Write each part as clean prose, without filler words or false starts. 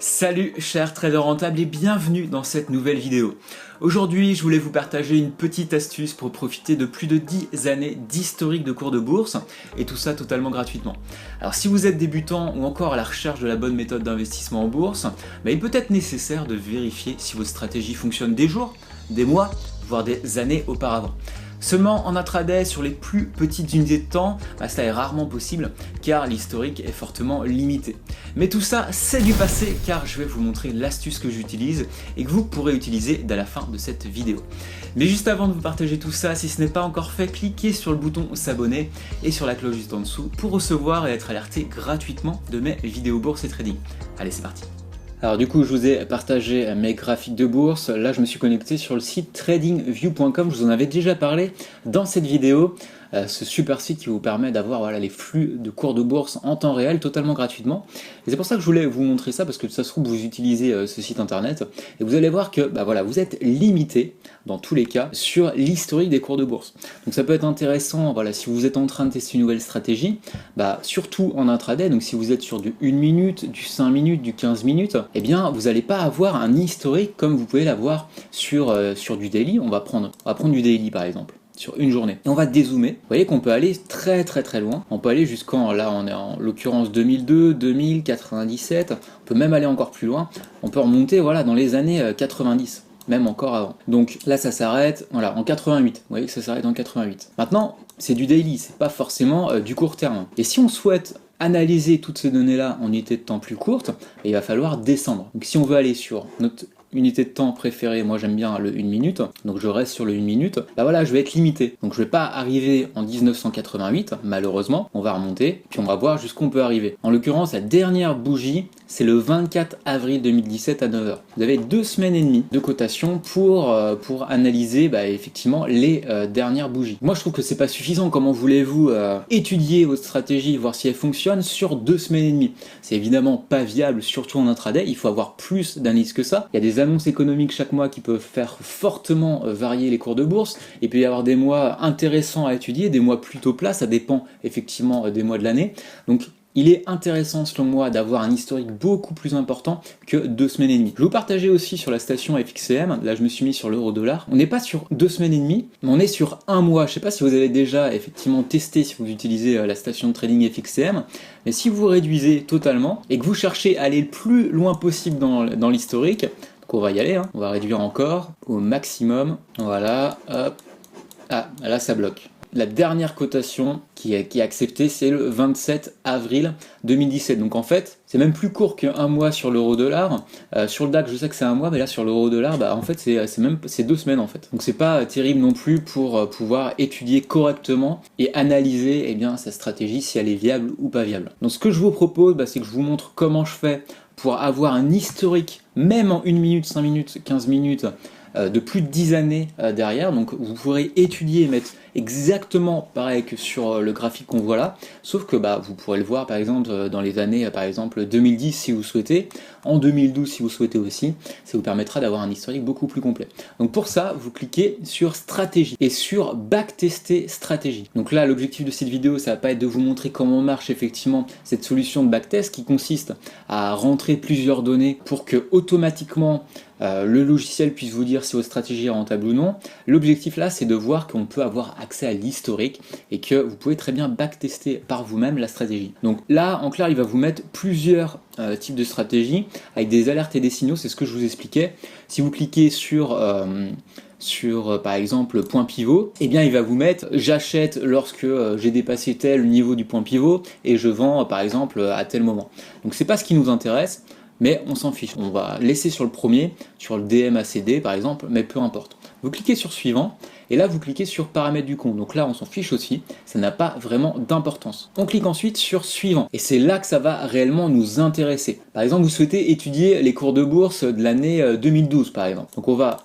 Salut chers traders rentables et bienvenue dans cette nouvelle vidéo. Aujourd'hui, je voulais vous partager une petite astuce pour profiter de plus de 10 années d'historique de cours de bourse et tout ça totalement gratuitement. Alors si vous êtes débutant ou encore à la recherche de la bonne méthode d'investissement en bourse, il peut être nécessaire de vérifier si votre stratégie fonctionne des jours, des mois, voire des années auparavant. Seulement en intraday sur les plus petites unités de temps, cela est rarement possible car l'historique est fortement limité. Mais tout ça c'est du passé car je vais vous montrer l'astuce que j'utilise et que vous pourrez utiliser dès la fin de cette vidéo. Mais juste avant de vous partager tout ça, si ce n'est pas encore fait, cliquez sur le bouton s'abonner et sur la cloche juste en dessous pour recevoir et être alerté gratuitement de mes vidéos bourse et trading. Allez, c'est parti. Alors du coup, je vous ai partagé mes graphiques de bourse. Là, je me suis connecté sur le site tradingview.com. Je vous en avais déjà parlé dans cette vidéo. Ce super site qui vous permet d'avoir les flux de cours de bourse en temps réel totalement gratuitement. Et c'est pour ça que je voulais vous montrer ça parce que ça se trouve vous utilisez ce site internet et vous allez voir que vous êtes limité dans tous les cas sur l'historique des cours de bourse. Donc ça peut être intéressant si vous êtes en train de tester une nouvelle stratégie, surtout en intraday. Donc si vous êtes sur du 1 minute, du 5 minutes, du 15 minutes, vous n'allez pas avoir un historique comme vous pouvez l'avoir sur du daily. On va prendre du daily par exemple sur une journée. Et on va dézoomer. Vous voyez qu'on peut aller très loin. On peut aller jusqu'en, là on est en l'occurrence 2002, 2000, 97. On peut même aller encore plus loin. On peut remonter dans les années 90. Même encore avant. Donc là ça s'arrête en 88. Vous voyez que ça s'arrête en 88. Maintenant, c'est du daily, c'est pas forcément du court terme. Et si on souhaite analyser toutes ces données-là en unités de temps plus courtes, il va falloir descendre. Donc si on veut aller sur notre unité de temps préférée, moi j'aime bien le 1 minute, donc je reste sur le 1 minute, je vais être limité. Donc je vais pas arriver en 1988, malheureusement, on va remonter, puis on va voir jusqu'où on peut arriver. En l'occurrence, la dernière bougie, c'est le 24 avril 2017 à 9h. Vous avez 2 semaines et demie de cotation pour analyser effectivement les dernières bougies. Moi je trouve que c'est pas suffisant. Comment voulez-vous étudier votre stratégie, voir si elle fonctionne sur 2 semaines et demie? C'est évidemment pas viable, surtout en intraday, il faut avoir plus d'analyse que ça. Il y a des annonces économiques chaque mois qui peuvent faire fortement varier les cours de bourse, et puis il peut y avoir des mois intéressants à étudier, des mois plutôt plats, ça dépend effectivement des mois de l'année. Donc il est intéressant selon moi d'avoir un historique beaucoup plus important que 2 semaines et demie. Je vais vous partager aussi sur la station FXCM, là je me suis mis sur l'euro-dollar. On n'est pas sur 2 semaines et demie, mais on est sur un mois. Je ne sais pas si vous avez déjà effectivement testé si vous utilisez la station de trading FXCM, mais si vous réduisez totalement et que vous cherchez à aller le plus loin possible dans l'historique, donc on va y aller, on va réduire encore au maximum, voilà, hop, là ça bloque. La dernière cotation qui est acceptée, c'est le 27 avril 2017. Donc en fait, c'est même plus court qu'un mois sur l'euro-dollar. Sur le DAX, je sais que c'est un mois, mais là sur l'euro-dollar, en fait, c'est 2 semaines en fait. Donc c'est pas terrible non plus pour pouvoir étudier correctement et analyser sa stratégie, si elle est viable ou pas viable. Donc ce que je vous propose, c'est que je vous montre comment je fais pour avoir un historique, même en 1 minute, 5 minutes, 15 minutes, de plus de 10 années derrière. Donc vous pourrez étudier et mettre exactement pareil que sur le graphique qu'on voit là, sauf que vous pourrez le voir par exemple dans les années par exemple 2010 si vous souhaitez, en 2012 si vous souhaitez aussi, ça vous permettra d'avoir un historique beaucoup plus complet. Donc pour ça, vous cliquez sur stratégie et sur backtester stratégie. Donc là l'objectif de cette vidéo, ça va pas être de vous montrer comment marche effectivement cette solution de backtest qui consiste à rentrer plusieurs données pour que automatiquement le logiciel puisse vous dire si votre stratégie est rentable ou non. L'objectif là, c'est de voir qu'on peut avoir accès à l'historique et que vous pouvez très bien backtester par vous-même la stratégie. Donc là, en clair, il va vous mettre plusieurs types de stratégies avec des alertes et des signaux, c'est ce que je vous expliquais. Si vous cliquez sur par exemple point pivot, il va vous mettre j'achète lorsque j'ai dépassé tel niveau du point pivot et je vends par exemple à tel moment. Donc c'est pas ce qui nous intéresse, mais on s'en fiche. On va laisser sur le premier, sur le DMACD par exemple, mais peu importe. Vous cliquez sur suivant, et là vous cliquez sur paramètres du compte. Donc là on s'en fiche aussi, ça n'a pas vraiment d'importance. On clique ensuite sur suivant, et c'est là que ça va réellement nous intéresser. Par exemple, vous souhaitez étudier les cours de bourse de l'année 2012 par exemple. Donc on va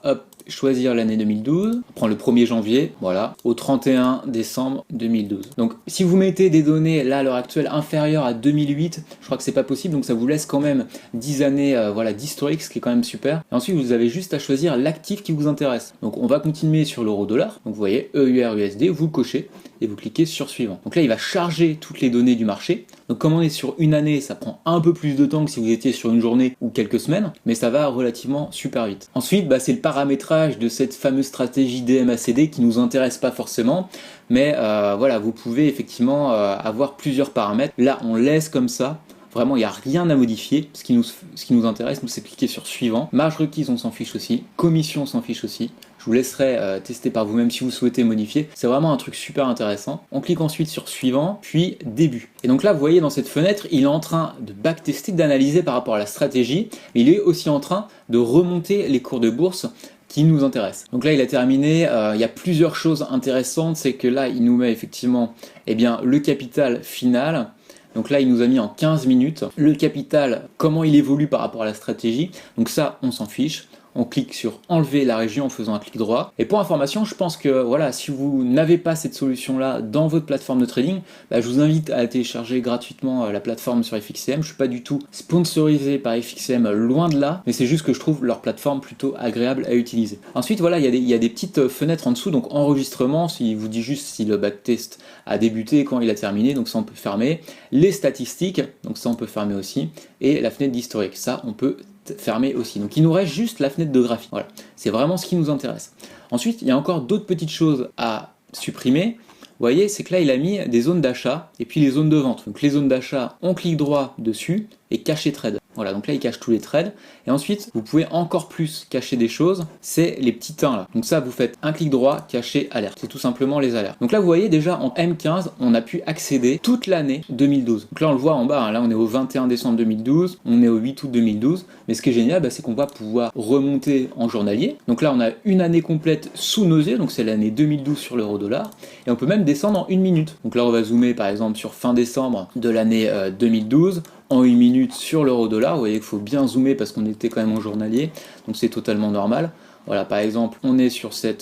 choisir l'année 2012, on prend le 1er janvier, voilà, au 31 décembre 2012. Donc si vous mettez des données là à l'heure actuelle inférieures à 2008, je crois que c'est pas possible, donc ça vous laisse quand même 10 années d'historique, ce qui est quand même super. Et ensuite vous avez juste à choisir l'actif qui vous intéresse. Donc on va continuer sur l'euro-dollar, donc vous voyez EUR USD, vous le cochez, et vous cliquez sur suivant. Donc là, il va charger toutes les données du marché. Donc comme on est sur une année, ça prend un peu plus de temps que si vous étiez sur une journée ou quelques semaines, mais ça va relativement super vite. Ensuite, c'est le paramétrage de cette fameuse stratégie DMACD qui nous intéresse pas forcément, mais voilà, vous pouvez effectivement avoir plusieurs paramètres. Là, on laisse comme ça. Vraiment, il n'y a rien à modifier. Ce qui nous intéresse, nous, c'est cliquer sur suivant. Marge requise, on s'en fiche aussi. Commission, on s'en fiche aussi. Je vous laisserai tester par vous-même si vous souhaitez modifier. C'est vraiment un truc super intéressant. On clique ensuite sur suivant, puis début. Et donc là, vous voyez dans cette fenêtre, il est en train de backtester, d'analyser par rapport à la stratégie. Mais il est aussi en train de remonter les cours de bourse qui nous intéressent. Donc là, il a terminé. Il y a plusieurs choses intéressantes. C'est que là, il nous met effectivement le capital final. Donc là, il nous a mis en 15 minutes le capital, comment il évolue par rapport à la stratégie. Donc ça, on s'en fiche. On clique sur enlever la région en faisant un clic droit. Et pour information, je pense que voilà, si vous n'avez pas cette solution-là dans votre plateforme de trading, je vous invite à télécharger gratuitement la plateforme sur FXCM. Je suis pas du tout sponsorisé par FXCM, loin de là, mais c'est juste que je trouve leur plateforme plutôt agréable à utiliser. Ensuite, voilà, il y a des petites fenêtres en dessous, donc enregistrement, il vous dit juste si le backtest a débuté, quand il a terminé, donc ça on peut fermer. Les statistiques, donc ça on peut fermer aussi. Et la fenêtre d'historique, ça on peut fermé aussi. Donc il nous reste juste la fenêtre de graphique. Voilà, c'est vraiment ce qui nous intéresse. Ensuite, il y a encore d'autres petites choses à supprimer. Vous voyez, c'est que là, il a mis des zones d'achat et puis les zones de vente. Donc les zones d'achat, on clique droit dessus et cacher trade. Voilà, donc là, il cache tous les trades. Et ensuite, vous pouvez encore plus cacher des choses, c'est les petits 1 là. Donc ça, vous faites un clic droit, cacher alerte. C'est tout simplement les alertes. Donc là, vous voyez déjà en M15, on a pu accéder toute l'année 2012. Donc là, on le voit en bas, là, on est au 21 décembre 2012, on est au 8 août 2012. Mais ce qui est génial, c'est qu'on va pouvoir remonter en journalier. Donc là, on a une année complète sous nos yeux, donc c'est l'année 2012 sur l'euro-dollar. Et on peut même descendre en 1 minute. Donc là, on va zoomer par exemple sur fin décembre de l'année 2012. En 1 minute sur l'euro-dollar, vous voyez qu'il faut bien zoomer parce qu'on était quand même en journalier, donc c'est totalement normal. Voilà, par exemple, on est sur ces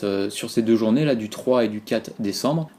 deux journées là, du 3 et du 4 décembre,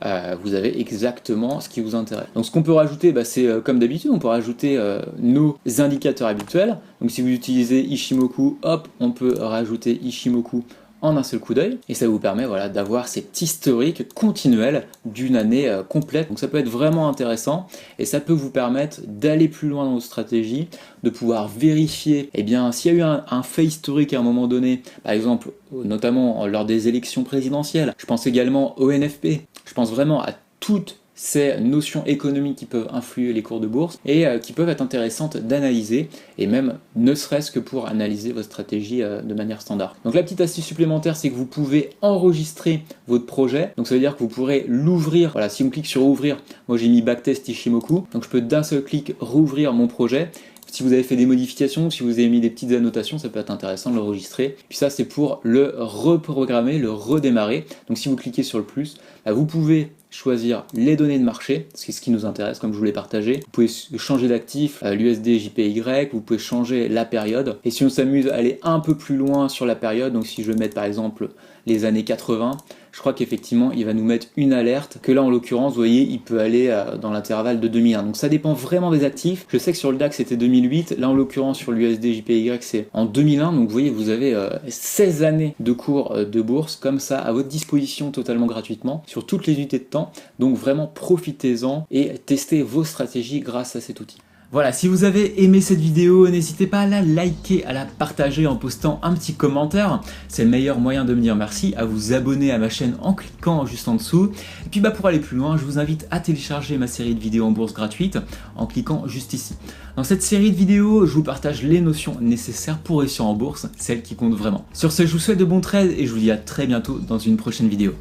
vous avez exactement ce qui vous intéresse. Donc ce qu'on peut rajouter, c'est comme d'habitude, on peut rajouter nos indicateurs habituels. Donc si vous utilisez Ishimoku, hop, on peut rajouter Ishimoku en un seul coup d'œil, et ça vous permet d'avoir cet historique continuel d'une année complète. Donc ça peut être vraiment intéressant, et ça peut vous permettre d'aller plus loin dans votre stratégie, de pouvoir vérifier s'il y a eu un fait historique à un moment donné, par exemple notamment lors des élections présidentielles. Je pense également au NFP, je pense vraiment à toutes ces notions économiques qui peuvent influer les cours de bourse et qui peuvent être intéressantes d'analyser, et même ne serait-ce que pour analyser votre stratégie de manière standard. Donc la petite astuce supplémentaire, c'est que vous pouvez enregistrer votre projet. Donc ça veut dire que vous pourrez l'ouvrir. Voilà, si on clique sur ouvrir, moi j'ai mis backtest Ishimoku, donc je peux d'un seul clic rouvrir mon projet. Si vous avez fait des modifications, si vous avez mis des petites annotations, ça peut être intéressant de l'enregistrer. Puis ça, c'est pour le reprogrammer, le redémarrer. Donc si vous cliquez sur le plus, vous pouvez choisir les données de marché, c'est ce qui nous intéresse, comme je vous l'ai partagé. Vous pouvez changer d'actif, l'USD JPY, vous pouvez changer la période. Et si on s'amuse à aller un peu plus loin sur la période, donc si je veux mettre par exemple les années 80, je crois qu'effectivement il va nous mettre une alerte, que là en l'occurrence vous voyez il peut aller dans l'intervalle de 2001, donc ça dépend vraiment des actifs. Je sais que sur le DAX c'était 2008, là en l'occurrence sur l'USD JPY c'est en 2001, donc vous voyez vous avez 16 années de cours de bourse comme ça à votre disposition totalement gratuitement sur toutes les unités de temps, donc vraiment profitez-en et testez vos stratégies grâce à cet outil. Voilà, si vous avez aimé cette vidéo, n'hésitez pas à la liker, à la partager en postant un petit commentaire. C'est le meilleur moyen de me dire merci, à vous abonner à ma chaîne en cliquant juste en dessous. Et puis pour aller plus loin, je vous invite à télécharger ma série de vidéos en bourse gratuite en cliquant juste ici. Dans cette série de vidéos, je vous partage les notions nécessaires pour réussir en bourse, celles qui comptent vraiment. Sur ce, je vous souhaite de bons trades et je vous dis à très bientôt dans une prochaine vidéo.